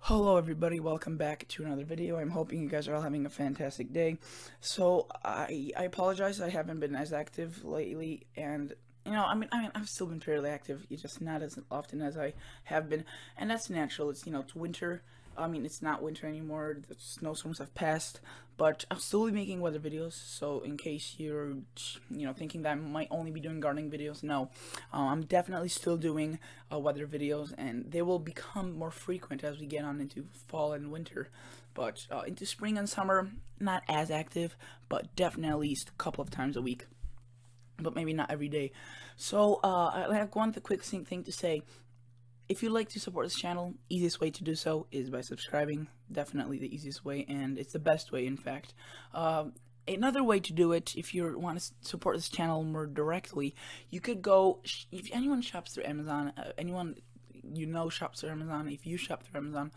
Hello everybody, welcome back to another video. I'm hoping you guys are all having a fantastic day. So I apologize, I haven't been as active lately, and I've still been fairly active, just not as often as I have been, and that's natural. It's winter. It's not winter anymore, the snowstorms have passed, but I'm still making weather videos, so in case you're, thinking that I might only be doing gardening videos, no. I'm definitely still doing weather videos, and they will become more frequent as we get on into fall and winter. But into spring and summer, not as active, but definitely at least a couple of times a week. But maybe not every day. So I have one quick thing to say. If you'd like to support this channel, easiest way to do so is by subscribing. Definitely the easiest way, and it's the best way, in fact. Another way to do it, if you want to support this channel more directly, you could go, if anyone shops through Amazon, anyone you know shops through Amazon, if you shop through Amazon,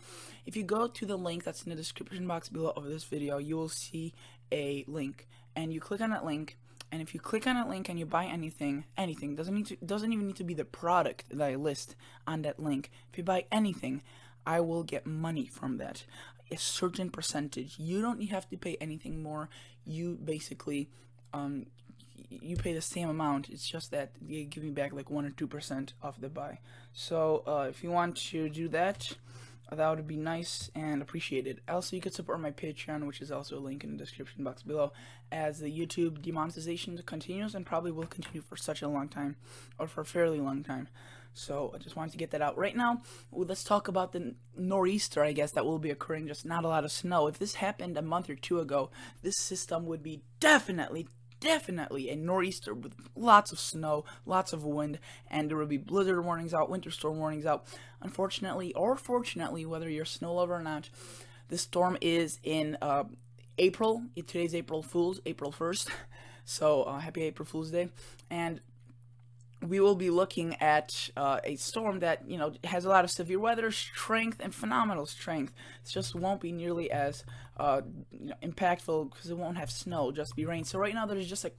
if you go to the link that's in the description box below of this video, you will see a link, and you click on that link. And if you click on that link and you buy anything, doesn't even need to be the product that I list on that link. If you buy anything, I will get money from that, a certain percentage. You don't have to pay anything more. You basically, you pay the same amount. It's just that they give me back like 1 or 2% of the buy. So if you want to do that, that would be nice and appreciated. Also, you could support my Patreon, which is also a link in the description box below, as the YouTube demonetization continues and probably will continue for such a long time, or for a fairly long time. So I just wanted to get that out. Right now, let's talk about the nor'easter, I guess, that will be occurring, just not a lot of snow. If this happened a month or two ago, this system would be definitely a nor'easter with lots of snow, lots of wind, and there will be blizzard warnings out, winter storm warnings out. Unfortunately, or fortunately, whether you're a snow lover or not, this storm is in April. Today's April 1st, so happy April Fool's Day, and we will be looking at a storm that, has a lot of severe weather strength and phenomenal strength. It just won't be nearly as impactful because it won't have snow, just be rain. So right now there's just a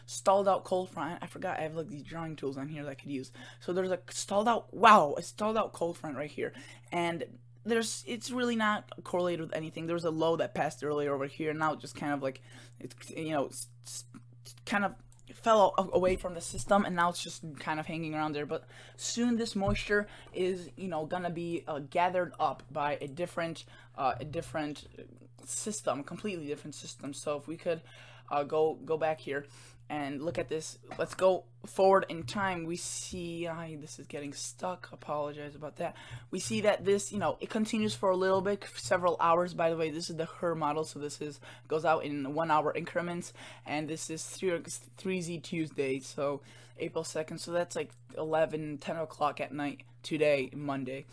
stalled out cold front. I forgot I have like these drawing tools on here that I could use. So there's a stalled out cold front right here, and it's really not correlated with anything. There's a low that passed earlier over here, and now it just kind of like kind of fell away from the system, and now it's just kind of hanging around there. But soon this moisture is gonna be gathered up by a different system, completely different system. So if we could go back here and look at this, let's go forward in time. We see this is getting stuck, apologize about that. We see that this it continues for a little bit, several hours. By the way, this is the HER model, so this goes out in 1 hour increments, and this is 3Z Tuesday, so April 2nd, so that's like 10 o'clock at night today, Monday.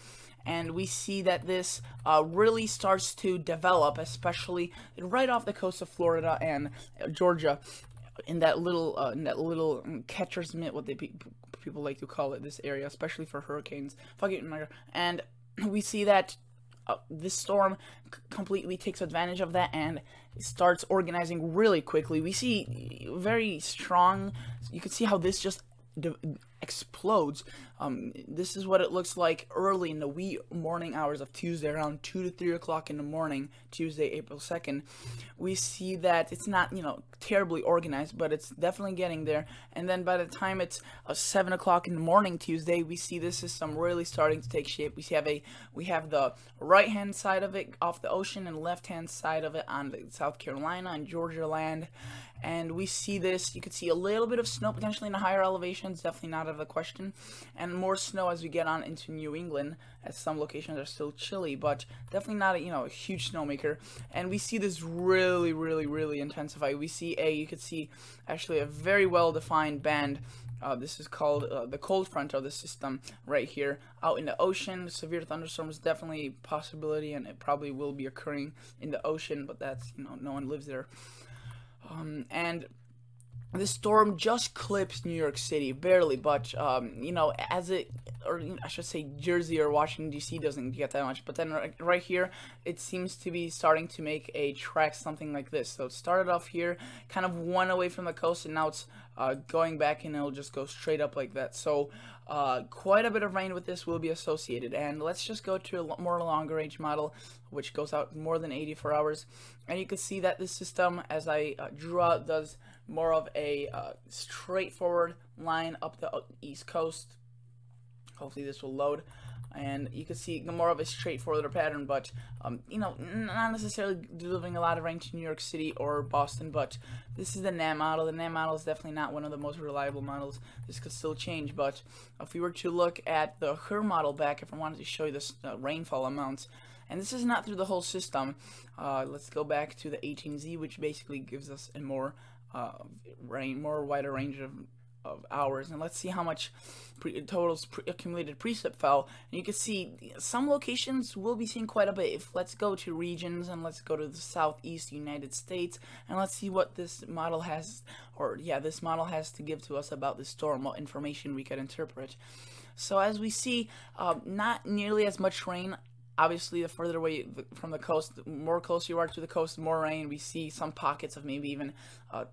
And we see that this really starts to develop, especially right off the coast of Florida and Georgia, in that little catcher's mitt, what people like to call it, this area, especially for hurricanes. And we see that this storm completely takes advantage of that and starts organizing really quickly. We see very strong. You can see how this just explodes. This is what it looks like early in the wee morning hours of Tuesday, around 2 to 3 o'clock in the morning, Tuesday, April 2nd. We see that it's not, terribly organized, but it's definitely getting there. And then by the time it's 7 o'clock in the morning, Tuesday, we see this system really starting to take shape. We have the right-hand side of it off the ocean and left-hand side of it on the South Carolina and Georgia land. And we see this, you could see a little bit of snow potentially in the higher elevations, definitely not out of the question, and more snow as we get on into New England, as some locations are still chilly, but definitely not a huge snowmaker. And we see this really intensify. We see you could see actually a very well defined band. This is called the cold front of the system right here out in the ocean. Severe thunderstorms definitely a possibility, and it probably will be occurring in the ocean, but that's no one lives there. And this storm just clips New York City, barely, but, I should say Jersey or Washington, D.C. doesn't get that much, but then right here, it seems to be starting to make a track, something like this. So it started off here, kind of one away from the coast, and now it's going back and it'll just go straight up like that. So quite a bit of rain with this will be associated. And let's just go to a more longer range model, which goes out more than 84 hours. And you can see that this system, as I drew out, does more of a straightforward line up the east coast. Hopefully this will load. And you can see more of a straightforward pattern, but you know, not necessarily delivering a lot of rain to New York City or Boston. But this is the NAM model. The NAM model is definitely not one of the most reliable models. This could still change, but if we were to look at the HER model back, if I wanted to show you this rainfall amounts, and this is not through the whole system. Let's go back to the 18Z, which basically gives us a more wider range of hours, and let's see how much accumulated precip fell. And you can see some locations will be seeing quite a bit. Let's go to regions, and let's go to the southeast United States, and let's see what this model has, this model has to give to us about the storm, what information we could interpret. So as we see, not nearly as much rain. Obviously, the further away from the coast, the more close you are to the coast, more rain. We see some pockets of maybe even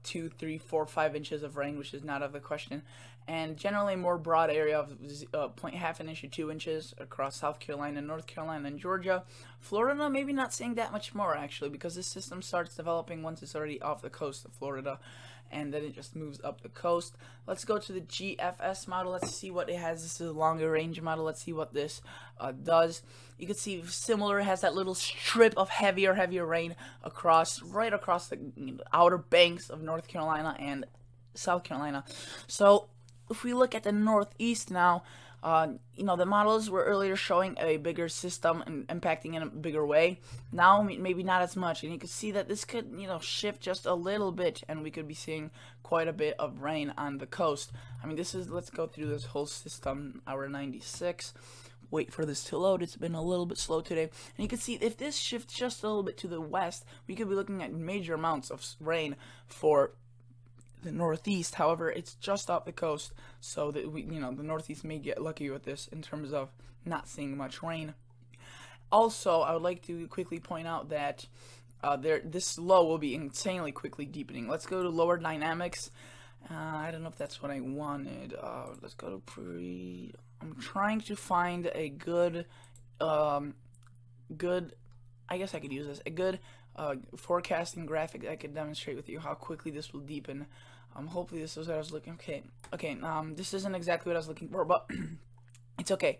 2, 3, 4, 5 inches of rain, which is not out of the question. And generally a more broad area of 0.5 inch to 2 inches across South Carolina, North Carolina, and Georgia. Florida, maybe not seeing that much more, actually, because this system starts developing once it's already off the coast of Florida, and then it just moves up the coast. Let's go to the GFS model. Let's see what it has. This is a longer range model. Let's see what this does. You can see similar, it has that little strip of heavier rain right across the outer banks of North Carolina and South Carolina. So if we look at the Northeast now, you know, the models were earlier showing a bigger system and impacting in a bigger way. Now maybe not as much, and you can see that this could, you know, shift just a little bit, and we could be seeing quite a bit of rain on the coast. I mean, let's go through this whole system, hour 96. Wait for this to load. It's been a little bit slow today. And you can see if this shifts just a little bit to the west, we could be looking at major amounts of rain for the Northeast. However, it's just off the coast, so that the Northeast may get lucky with this in terms of not seeing much rain. Also, I would like to quickly point out that this low will be insanely quickly deepening. Let's go to lower dynamics. I don't know if that's what I wanted. Let's go to I'm trying to find a good, I guess I could use this, a good forecasting graphic that I could demonstrate with you how quickly this will deepen. Hopefully this is what I was looking. Okay. This isn't exactly what I was looking for, but it's okay.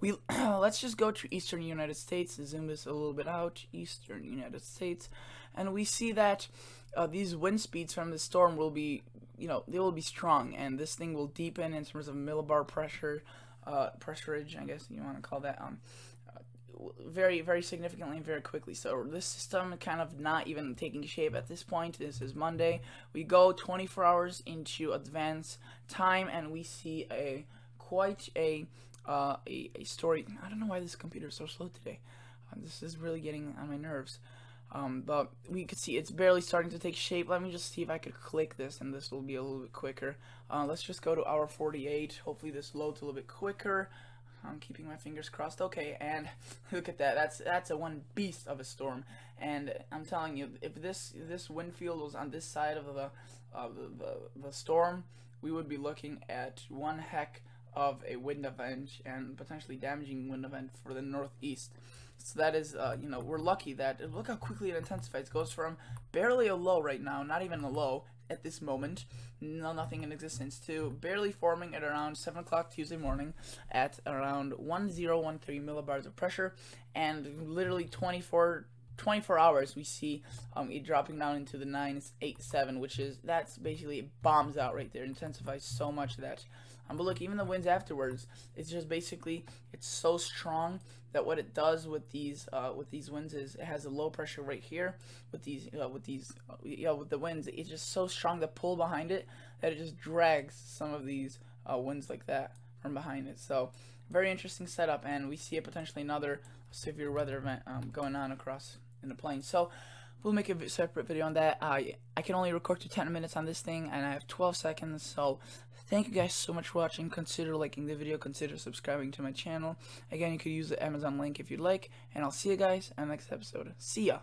Let's just go to Eastern United States. Zoom this a little bit out. Eastern United States, and we see that these wind speeds from the storm will be, they will be strong, and this thing will deepen in terms of millibar pressure, pressurage, I guess you want to call that, very, very significantly and very quickly. So this system kind of not even taking shape at this point. This is Monday. We go 24 hours into advance time, and we see quite a story. I don't know why this computer is so slow today. This is really getting on my nerves. But we could see it's barely starting to take shape. Let me just see if I could click this, and this will be a little bit quicker. Let's just go to hour 48. Hopefully this loads a little bit quicker. I'm keeping my fingers crossed. Okay, and look at that. That's a one beast of a storm. And I'm telling you, if this wind field was on this side of the storm, we would be looking at one heck of a wind event, and potentially damaging wind event for the Northeast. So that is, we're lucky that, look how quickly it intensifies. It goes from barely a low right now, not even a low at this moment, nothing in existence, to barely forming at around 7 o'clock Tuesday morning at around 1013 millibars of pressure, and literally 24 hours we see it dropping down into the 987, that's basically, it bombs out right there. It intensifies so much that but look, even the winds afterwards, it's just basically, it's so strong that what it does with these winds is it has a low pressure right here with the winds. It's just so strong, the pull behind it, that it just drags some of these winds like that from behind it. So very interesting setup, and we see potentially another severe weather event going on across in the plains. So we'll make a separate video on that. I can only record to 10 minutes on this thing, and I have 12 seconds, so thank you guys so much for watching. Consider liking the video, consider subscribing to my channel. Again, you could use the Amazon link if you'd like, and I'll see you guys in the next episode. See ya!